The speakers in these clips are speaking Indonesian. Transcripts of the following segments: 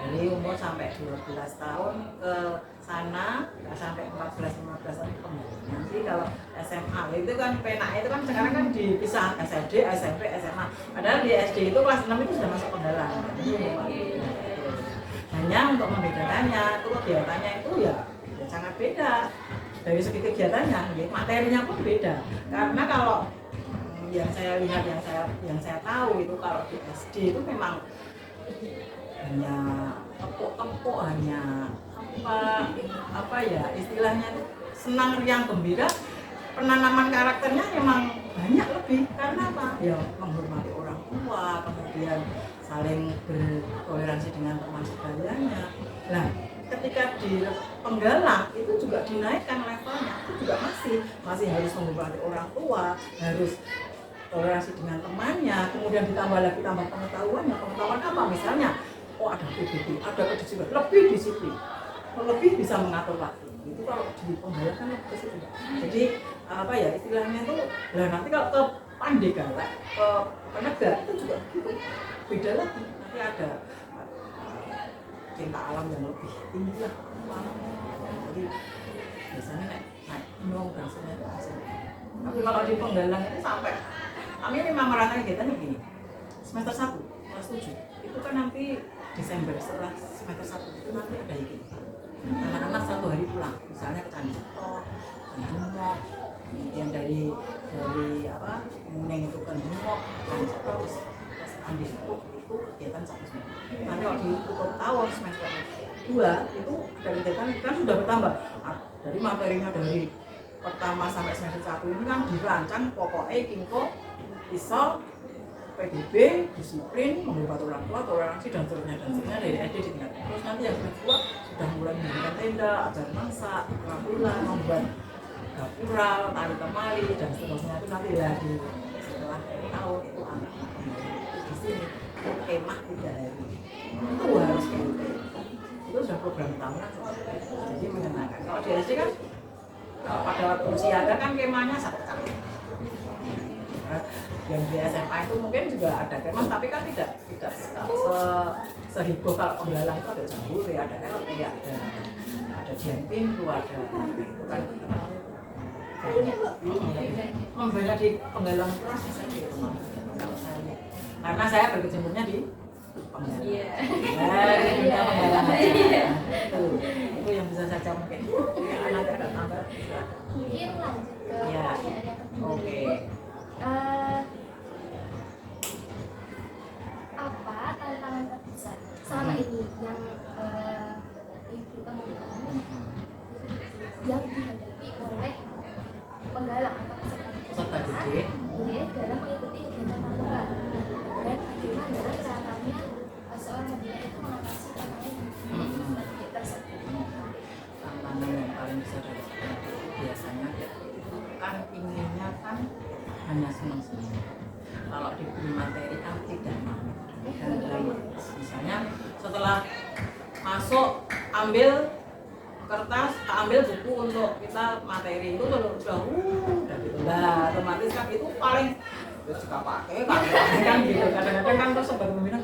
dari umur sampai 12 tahun ke sana, sampai 14-15 tahun kembali. Nanti kalau SMA itu kan PENA itu kan sekarang kan dipisah SD, SMP, SMA. Padahal di SD itu kelas 6 itu sudah masuk penggalang. Hanya untuk membedakannya, itu kegiatannya itu ya sangat beda. Dari segi kegiatannya, materinya pun beda. Karena kalau yang saya lihat, yang saya tahu itu kalau di SD itu memang hanya tepuk-tepuk, hanya apa ya istilahnya itu senang riang gembira. Penanaman karakternya memang banyak lebih karena apa? Ya menghormati orang tua, kemudian saling bertoleransi dengan teman sebayanya. Nah, ketika di penggalang itu juga dinaikkan levelnya, itu juga masih harus menghormati orang tua, harus toleransi dengan temannya, kemudian ditambah lagi tambah pengetahuannya. Pengetahuan apa? Misalnya, oh ada PBB, ada kedisiplinan, lebih disiplin, lebih bisa mengatur waktu. Itu kalau di penggalang kan lebih ke situ. Jadi apa ya istilahnya itu, lah nanti kalau ke Pandegala, ke penegak itu juga gitu, beda lagi. Nanti ada cinta alam yang lebih tinggi lah. Jadi biasanya naik gunung dan sebagainya. Tapi kalau di penggalang itu sampai kami memang merasa kegiatannya begini. Semester 1, kelas 7 itu kan nanti Desember setelah semester 1 itu nanti ada ini. Anak-anak 1 hari pulang, misalnya ke Candi Ceto, ke Jumok, kemudian dari apa Muneng itu ke Jumok, Candi Ceto, terus Andi itu kegiatan 1 semester. Nanti kalau ditutup tahun semester 2 itu dari kegiatan kan sudah bertambah. Dari materinya dari pertama sampai semester 1 ini kan dirancang pokoknya Kingko iso PBB, disiplin, menghormati orang tua, toleransi dan seterusnya dari SD di tingkat. Terus nanti yang kedua sudah mulai mendirikan tenda, ajar masak, kerampulan, membuat gapura, tali temali dan seterusnya. Itu nanti ya di setelah tahun itu anak di sini kemah 3 hari itu harus gitu. Itu sudah program tahunan, jadi menyenangkan. Kalau di SD kan pada waktu siaga kan kemahnya 1 kali. Yang di SMA itu mungkin juga ada kemah, tapi kan tidak seheboh kalau penggalang itu ada jambore, ada LP, ada jam pintu, ada itu kan membela di penggalang kelas saja kalau saya, karena saya berkecimpungnya di penggalang. Ya, penggalang aja. Itu yang bisa saja mungkin. Nanti ada tambah. Mungkin lanjut ke oke. Apa tantangan terbesar selama ini yang ibu temukan yang dihadapi oleh penggalang atau peserta didik dalam mengikuti kegiatan penggalang, dan bagaimana caranya seorang pembina itu mengatasi tantangan tersebut? Tantangan yang paling besar dari itu biasanya kan inginnya kan hanya senang-senang. Kalau diberi materi kan tidak mau. Misalnya setelah masuk ambil kertas, ambil buku untuk kita materi itu udah gitu lah, otomatis kan itu paling suka pakai kan gitu. Kadang-kadang kan terus sebagai pembina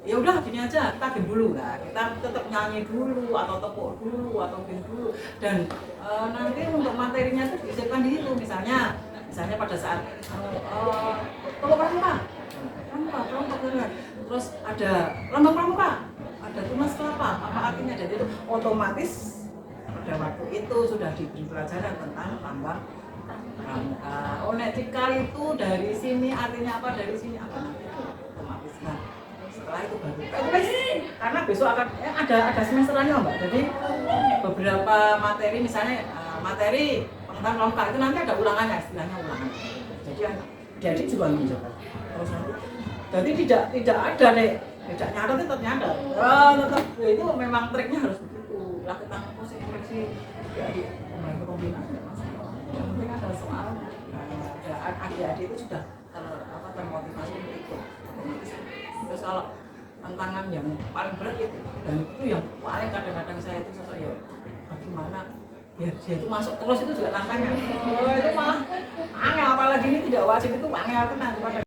ya udah gini aja, kita game dulu lah, kita tetap nyanyi dulu atau tepuk dulu atau game dulu, dan nanti untuk materinya itu disiapkan di situ. Misalnya pada saat tepuk pramuka, terus ada lambang pramuka, ada tunas kelapa, apa artinya, jadi itu otomatis pada waktu itu sudah diberi pelajaran tentang lambang pramuka. Oh nek cikal itu dari sini artinya apa, dari sini apa, otomatis. Nah setelah itu baru karena besok akan ada semesterannya Mbak, jadi beberapa materi misalnya materi pengetahuan pramuka itu nanti ada ulangannya, istilahnya ulangan. Jadi adik juga mencoba terus nanti, jadi tidak ada nih tidak nyatet, tetap nyatet, tetap itu memang triknya harus begitu lah. Kita posisi dari pemain pembina yang penting ada soalnya, adik-adik itu sudah termotivasi untuk ikut. Terus kalau tantangan yang paling berat itu, dan itu yang paling kadang-kadang saya itu sosok ya bagaimana biar dia itu masuk terus, itu juga tantangan. Itu malah angel, apalagi ini tidak wajib, itu angel tenang.